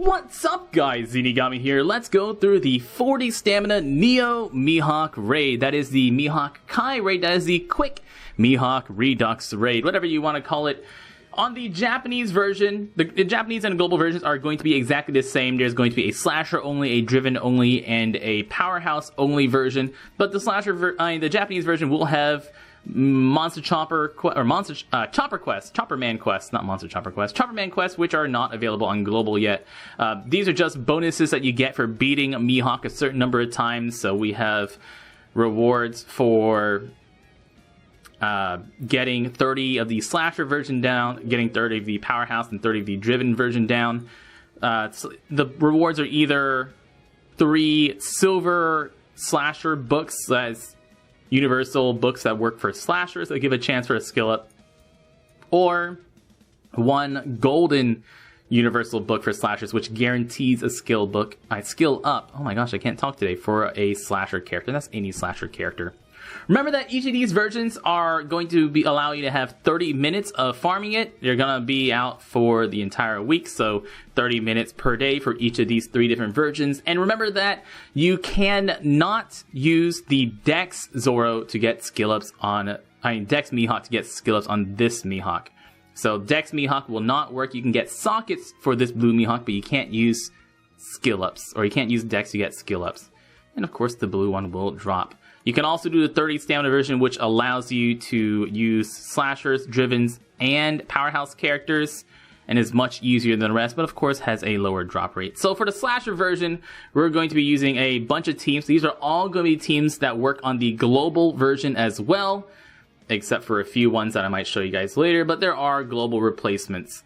What's up guys, Zenigami here. Let's go through the 40 stamina Neo Mihawk raid. That is the Mihawk Kai raid. That is the quick Mihawk Redux raid, whatever you want to call it. On the Japanese version, the Japanese and global versions are going to be exactly the same. There's going to be a slasher only, a driven only, and a powerhouse only version. But the the Japanese version will have Monster Chopper Chopper Quest, Chopperman Quest, not Monster Chopper Quest, Chopperman Quest, which are not available on global yet. These are just bonuses that you get for beating Mihawk a certain number of times. So we have rewards for getting 30 of the slasher version down, getting 30 of the powerhouse and 30 of the driven version down. So the rewards are either 3 silver slasher books, that's universal books that work for slashers that give a chance for a skill up, or 1 golden universal book for slashers, which guarantees a skill up. Oh my gosh, I can't talk today, for a slasher character. That's any slasher character. Remember that each of these versions are going to allow you to have 30 minutes of farming it. They're going to be out for the entire week, so 30 minutes per day for each of these 3 different versions. And remember that you cannot use the DEX Zoro to get skill ups on, DEX Mihawk to get skill ups on this Mihawk. So DEX Mihawk will not work. You can get sockets for this blue Mihawk, but you can't use skill ups, or you can't use DEX to get skill ups. And of course the blue one will drop. You can also do the 30 stamina version, which allows you to use slashers, drivens, and powerhouse characters, and is much easier than the rest, but of course has a lower drop rate. So for the slasher version, we're going to be using a bunch of teams. These are all going to be teams that work on the global version as well, except for a few ones that I might show you guys later, but there are global replacements.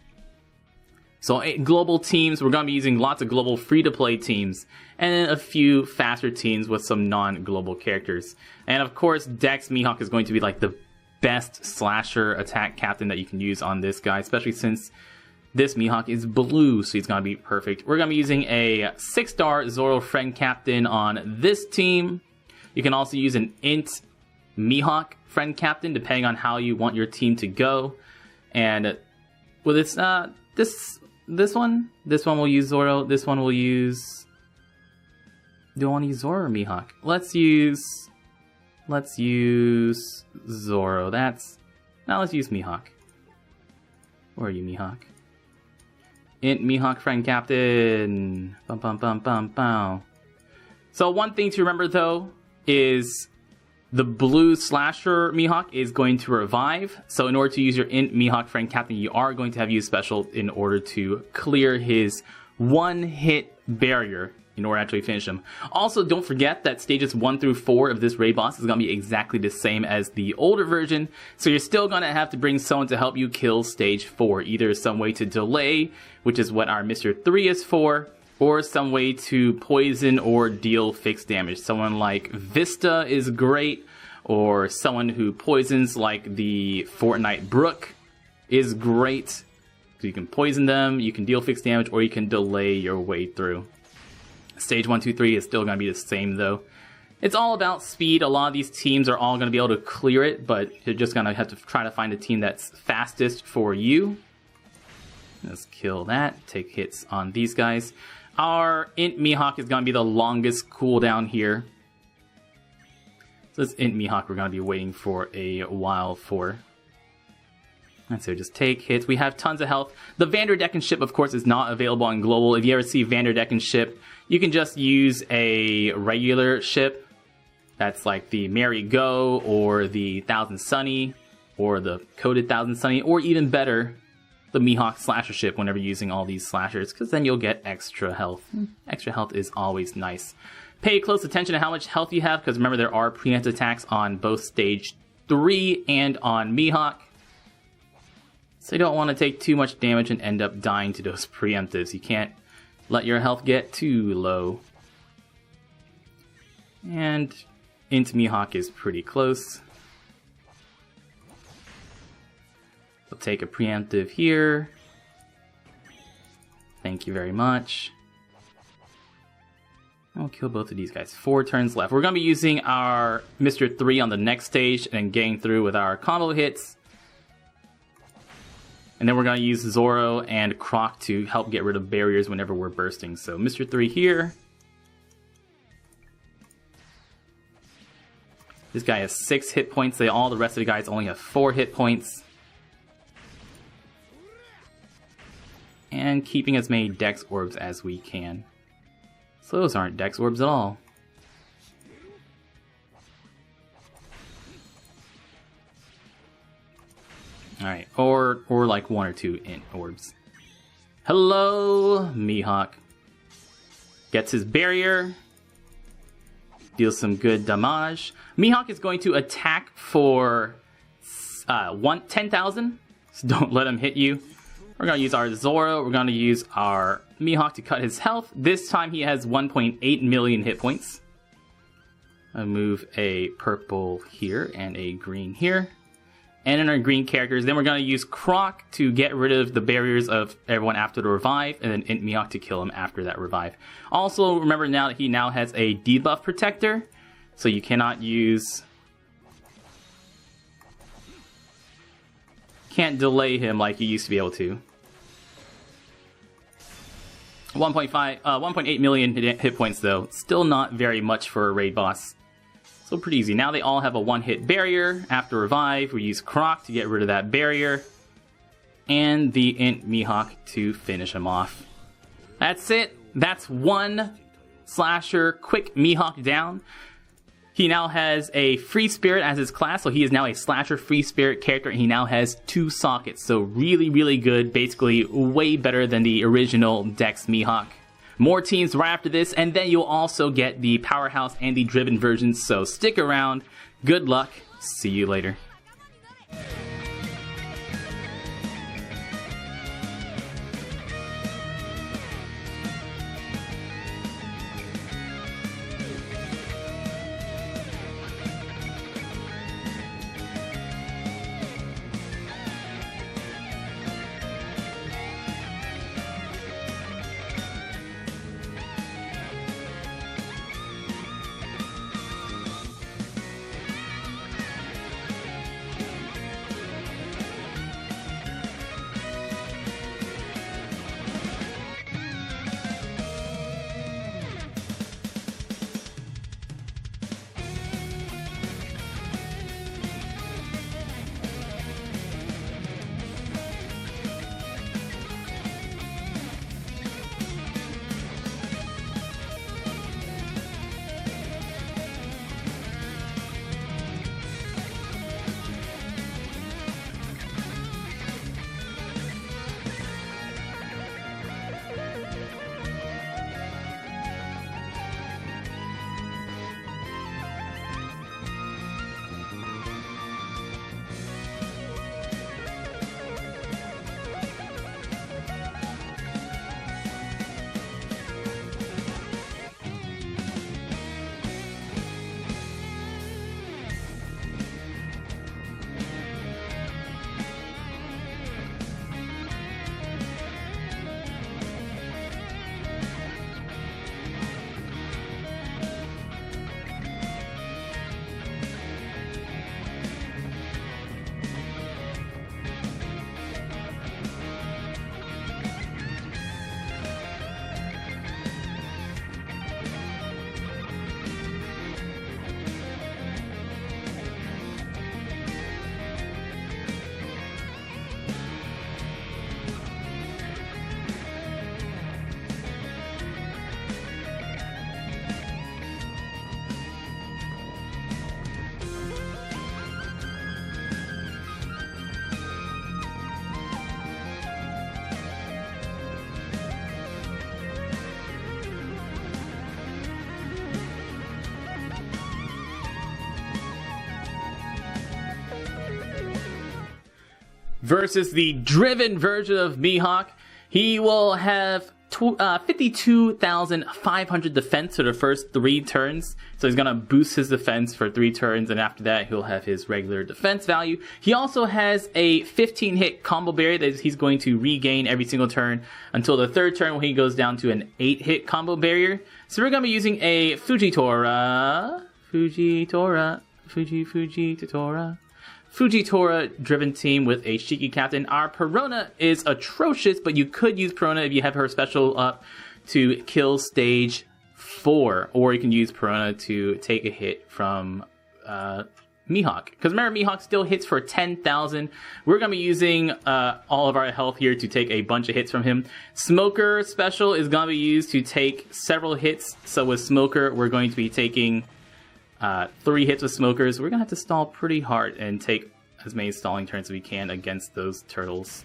So global teams, we're going to be using lots of global free-to-play teams, and then a few faster teams with some non-global characters. And of course, DEX Mihawk is going to be like the best slasher attack captain that you can use on this guy, especially since this Mihawk is blue, so he's going to be perfect. We're going to be using a 6-star Zoro friend captain on this team. You can also use an int Mihawk friend captain, depending on how you want your team to go. And with its this one will use Zoro. This one will use... Do I want to use Zoro or Mihawk? Let's use Zoro. Now let's use Mihawk. Where are you, Mihawk? Int Mihawk friend captain. Bum bum bum bum bum. So one thing to remember though is the blue slasher Mihawk is going to revive. So in order to use your int Mihawk friend captain, you are going to have used special in order to clear his 1-hit barrier in order to actually finish him. Also, don't forget that stages 1 through 4 of this raid boss is going to be exactly the same as the older version. So you're still going to have to bring someone to help you kill stage 4. Either some way to delay, which is what our Mr. 3 is for, or some way to poison or deal fixed damage. Someone like Vista is great, or someone who poisons like the Fortnite Brook is great. So you can poison them, you can deal fixed damage, or you can delay your way through. Stage 1, 2, 3 is still going to be the same though. It's all about speed. A lot of these teams are all going to be able to clear it, but you're just going to have to try to find a team that's fastest for you. Let's kill that. Take hits on these guys. Our int Mihawk is going to be the longest cooldown here. So this int Mihawk we're going to be waiting for a while for. And so just take hits. We have tons of health. The Vanderdecken ship, of course, is not available on global. If you ever see Vanderdecken ship, you can just use a regular ship. That's like the Merry Go, or the Thousand Sunny, or the Coded Thousand Sunny, or even better, the Mihawk slasher ship whenever using all these slashers, because then you'll get extra health. Extra health is always nice. Pay close attention to how much health you have, because remember there are preempt attacks on both stage 3 and on Mihawk. So you don't want to take too much damage and end up dying to those preemptives. You can't let your health get too low. And int Mihawk is pretty close. We'll take a preemptive here. Thank you very much. I'll kill both of these guys. 4 turns left. We're going to be using our Mr. 3 on the next stage and getting through with our combo hits. And then we're going to use Zoro and Croc to help get rid of barriers whenever we're bursting. So Mr. 3 here. This guy has 6 hit points. All the rest of the guys only have 4 hit points. And keeping as many Dex Orbs as we can. So those aren't Dex Orbs at all. Alright, or like 1 or 2 int orbs. Hello, Mihawk. Gets his barrier. Deals some good damage. Mihawk is going to attack for 10,000. So don't let him hit you. We're going to use our Zoro. We're going to use our Mihawk to cut his health. This time he has 1.8 million hit points. I'll move a purple here and a green here. And in our green characters, then we're going to use Croc to get rid of the barriers of everyone after the revive, and then Int Mihawk to kill him after that revive. Also, remember now that he now has a debuff protector, so you cannot use... Can't delay him like you used to be able to. 1.8 million hit points though. Still not very much for a raid boss. So pretty easy. Now they all have a 1-hit barrier. After revive, we use Croc to get rid of that barrier. And the Int Mihawk to finish him off. That's it. That's one slasher quick Mihawk down. He now has a free spirit as his class, so he is now a slasher free spirit character, and he now has 2 sockets. So really, really good. Basically, way better than the original DEX Mihawk. More teams right after this, and then you'll also get the Powerhouse and the Driven versions, so stick around. Good luck. See you later. Versus the Driven version of Mihawk. He will have 52,500 defense for the first 3 turns. So he's going to boost his defense for 3 turns, and after that he'll have his regular defense value. He also has a 15-hit combo barrier that he's going to regain every single turn until the 3rd turn when he goes down to an 8-hit combo barrier. So we're going to be using a Fujitora. Fujitora driven team with a Shiki captain. Our Perona is atrocious, but you could use Perona if you have her special up to kill stage 4, or you can use Perona to take a hit from Mihawk. Because remember, Mihawk still hits for 10,000. We're going to be using all of our health here to take a bunch of hits from him. Smoker special is going to be used to take several hits. So with Smoker, we're going to be taking 3 hits with Smokers. We're going to have to stall pretty hard and take as many stalling turns as we can against those turtles.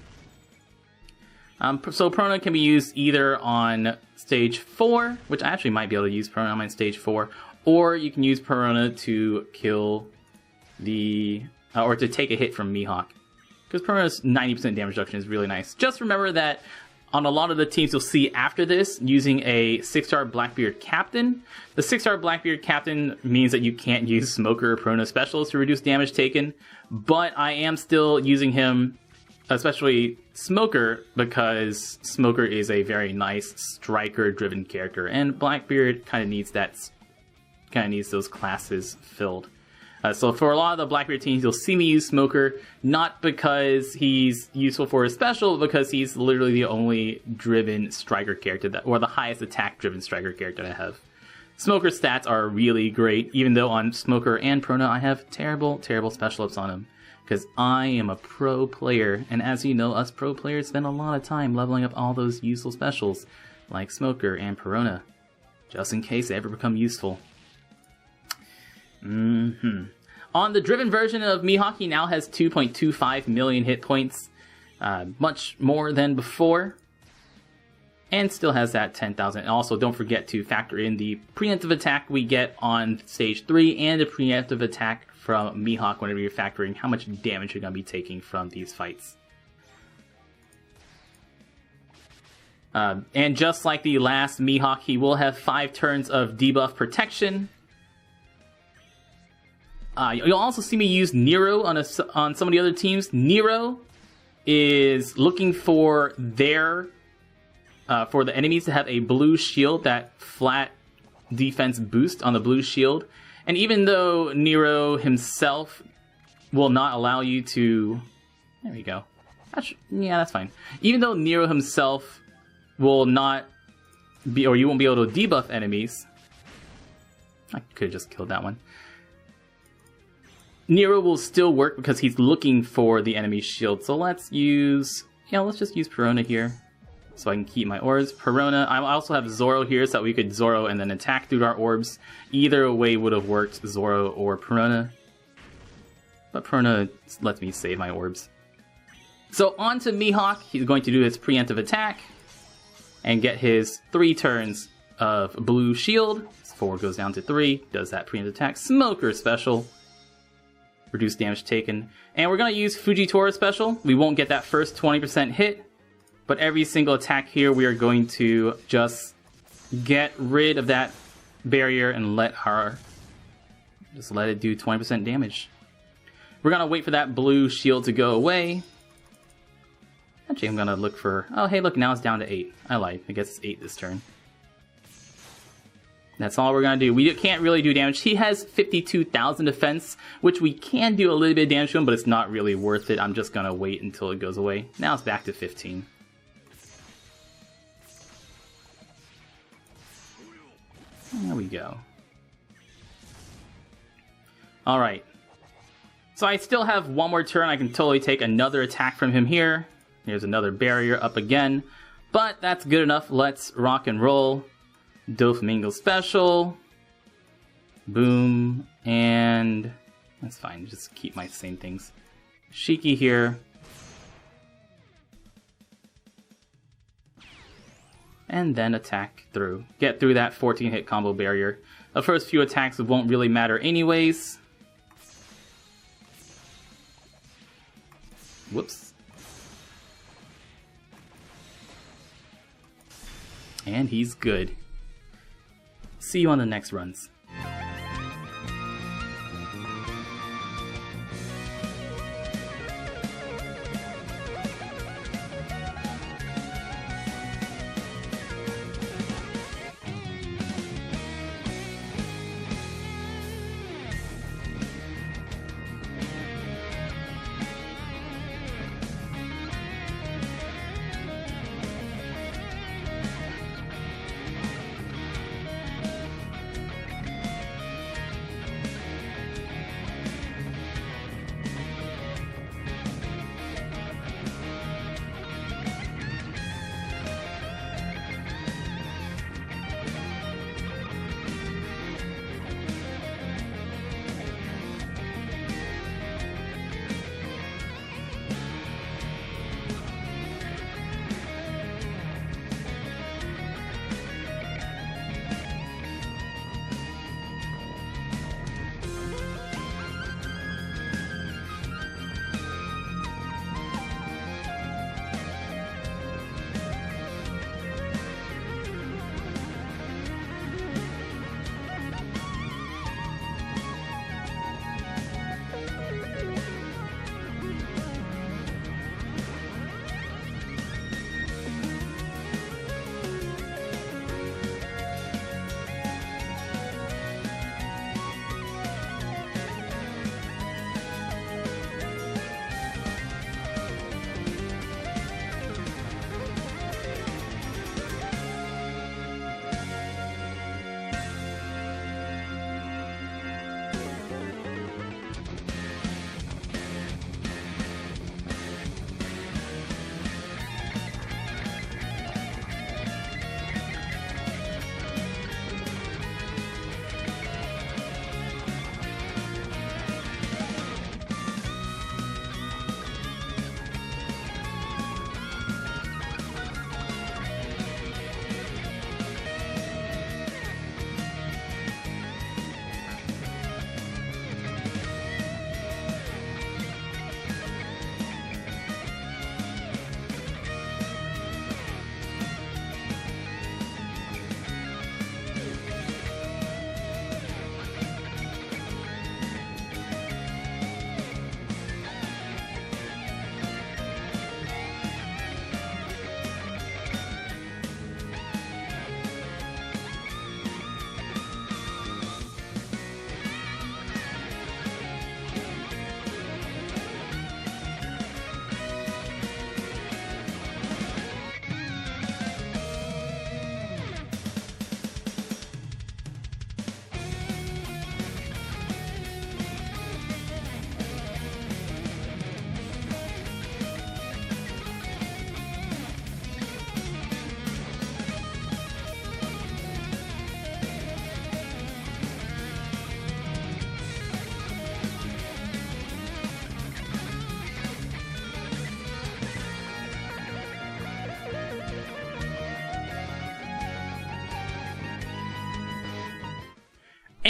So Perona can be used either on stage 4, which I actually might be able to use Perona on my stage 4, or you can use Perona to kill or to take a hit from Mihawk. Because Perona's 90% damage reduction is really nice. Just remember that on a lot of the teams you'll see after this, using a 6-star Blackbeard captain. The 6-star Blackbeard captain means that you can't use Smoker or Perona specials to reduce damage taken, but I am still using him, especially Smoker, because Smoker is a very nice striker-driven character, and Blackbeard kind of needs those classes filled. So for a lot of the Blackbeard teams, you'll see me use Smoker, not because he's useful for a special, but because he's literally the only driven striker character or the highest attack-driven striker character that I have. Smoker's stats are really great, even though on Smoker and Perona I have terrible, terrible special ups on him. Because I am a pro player, and as you know, us pro players spend a lot of time leveling up all those useful specials, like Smoker and Perona, just in case they ever become useful. On the driven version of Mihawk, he now has 2.25 million hit points, much more than before, and still has that 10,000. And also, don't forget to factor in the preemptive attack we get on stage 3 and the preemptive attack from Mihawk whenever you're factoring how much damage you're going to be taking from these fights. And just like the last Mihawk, he will have 5 turns of debuff protection. You'll also see me use Nero on some of the other teams. Nero is looking for for the enemies to have a blue shield, that flat defense boost on the blue shield. And even though Nero himself will not allow you to... There we go. Yeah, that's fine. Even though Nero himself will not be... or you won't be able to debuff enemies. I could have just killed that one. Nero will still work because he's looking for the enemy's shield. So let's just use Perona here, so I can keep my orbs. Perona, I also have Zoro here so that we could Zoro and then attack through our orbs. Either way would have worked, Zoro or Perona. But Perona lets me save my orbs. So on to Mihawk, he's going to do his preemptive attack and get his 3 turns of blue shield. 4 goes down to 3, does that preemptive attack. Smoker special. Reduce damage taken. And we're going to use Fujitora special. We won't get that first 20% hit, but every single attack here we are going to just get rid of that barrier and let it do 20% damage. We're going to wait for that blue shield to go away. Actually, I'm going to look for... Oh, hey, look, now it's down to 8. I lied. I guess it's 8 this turn. That's all we're going to do. We can't really do damage. He has 52,000 defense, which we can do a little bit of damage to him, but it's not really worth it. I'm just going to wait until it goes away. Now it's back to 15. There we go. Alright. So I still have one more turn. I can totally take another attack from him here. Here's another barrier up again. But that's good enough. Let's rock and roll. Doflamingo special. Boom. And that's fine. Just keep my same things. Shiki here. And then attack through. Get through that 14 hit combo barrier. The first few attacks won't really matter anyways. Whoops. And he's good. See you on the next runs.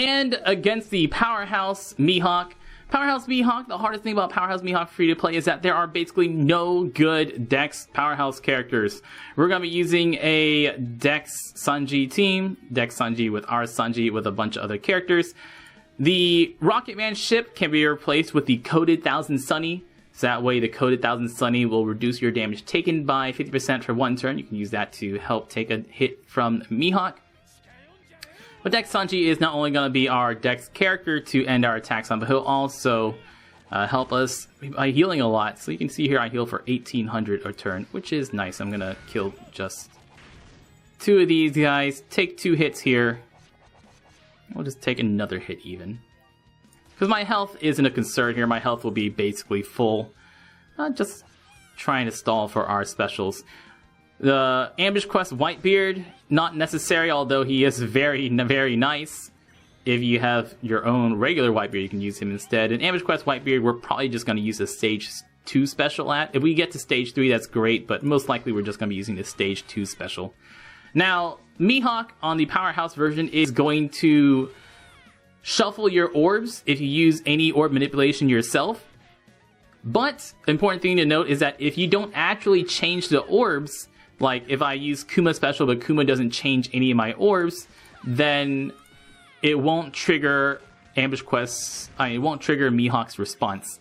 And against the Powerhouse Mihawk. Powerhouse Mihawk, the hardest thing about Powerhouse Mihawk free to play is that there are basically no good DEX Powerhouse characters. We're going to be using a DEX Sanji team, DEX Sanji with our Sanji with a bunch of other characters. The Rocket Man ship can be replaced with the Coded 1000 Sunny. So that way the Coded 1000 Sunny will reduce your damage taken by 50% for one turn. You can use that to help take a hit from Mihawk. But DEX Sanji is not only going to be our DEX character to end our attacks on, but he'll also help us by healing a lot. So you can see here I heal for 1800 a turn, which is nice. I'm going to kill just 2 of these guys, take 2 hits here. We'll just take another hit even. Because my health isn't a concern here. My health will be basically full. Just trying to stall for our specials. The Ambush Quest Whitebeard, not necessary, although he is very, very nice. If you have your own regular Whitebeard, you can use him instead. And Ambush Quest Whitebeard, we're probably just going to use the Stage 2 special at. If we get to Stage 3, that's great, but most likely we're just going to be using the Stage 2 special. Now, Mihawk on the Powerhouse version is going to shuffle your orbs if you use any orb manipulation yourself. But, important thing to note is that if you don't actually change the orbs, like if I use Kuma special but Kuma doesn't change any of my orbs, then it won't trigger Ambush Quests, it won't trigger Mihawk's response.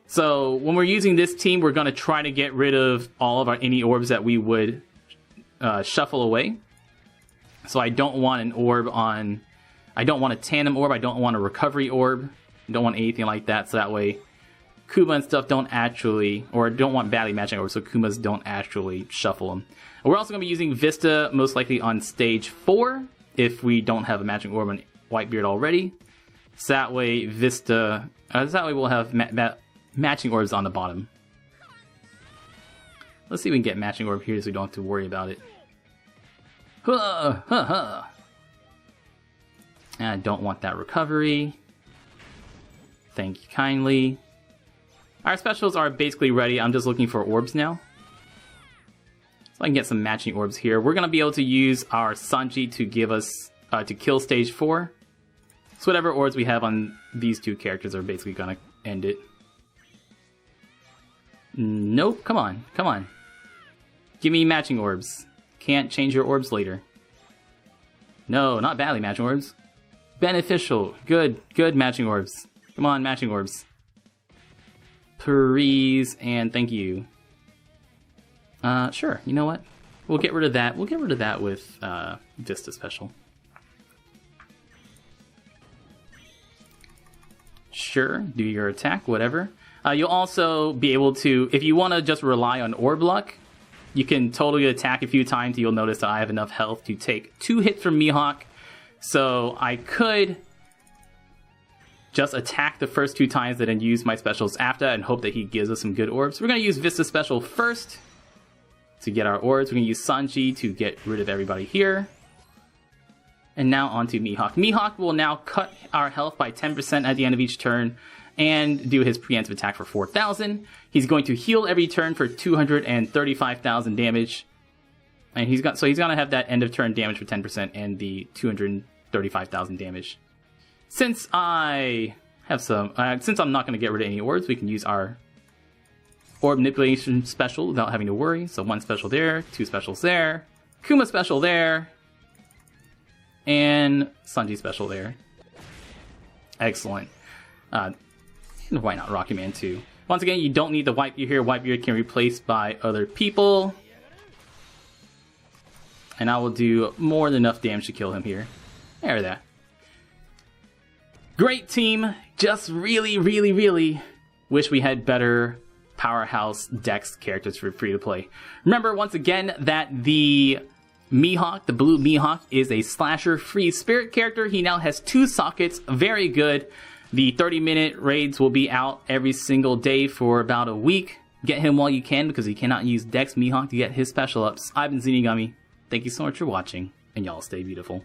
So when we're using this team, we're going to try to get rid of all of our any orbs that we would shuffle away. So I don't want an orb on, I don't want a tandem orb, I don't want a recovery orb, I don't want anything like that, so that way Kuma and stuff don't actually, or don't want badly matching orbs, so Kumas don't actually shuffle them. We're also going to be using Vista, most likely on Stage 4, if we don't have a matching orb on Whitebeard already. So that way Vista, that way we'll have matching orbs on the bottom. Let's see if we can get matching orb here so we don't have to worry about it. And I don't want that recovery. Thank you kindly. Our specials are basically ready. I'm just looking for orbs now. So I can get some matching orbs here. We're going to be able to use our Sanji to give us, to kill Stage 4. So whatever orbs we have on these 2 characters are basically going to end it. Nope, come on, come on. Give me matching orbs. Can't change your orbs later. No, not badly matching orbs. Beneficial, good matching orbs. Come on, matching orbs. Please, and thank you. Sure, you know what? We'll get rid of that. We'll get rid of that with Vista Special. Sure, do your attack, whatever. You'll also be able to, if you want to just rely on orb luck, you can totally attack a few times. You'll notice that I have enough health to take 2 hits from Mihawk. So I could just attack the first 2 times and then use my specials after and hope that he gives us some good orbs. We're going to use Vista Special first to get our orbs. We're going to use Sanji to get rid of everybody here. And now onto Mihawk. Mihawk will now cut our health by 10% at the end of each turn and do his preemptive attack for 4,000. He's going to heal every turn for 235,000 damage. And he's going to have that end of turn damage for 10% and the 235,000 damage. Since I have some, since I'm not going to get rid of any orbs, we can use our orb manipulation special without having to worry. So 1 special there, 2 specials there, Kuma special there, and Sanji special there. Excellent. Why not Rocky Man 2? Once again, you don't need the Whitebeard here. Whitebeard can be replaced by other people. And I will do more than enough damage to kill him here. There, that. Great team. Just really wish we had better Powerhouse DEX characters for free to play. Remember once again that the Mihawk, the blue Mihawk, is a slasher free spirit character. He now has 2 sockets. Very good. The 30-minute raids will be out every single day for about a week. Get him while you can because he cannot use DEX Mihawk to get his special ups. I've been Zenigami. Thank you so much for watching, and y'all stay beautiful.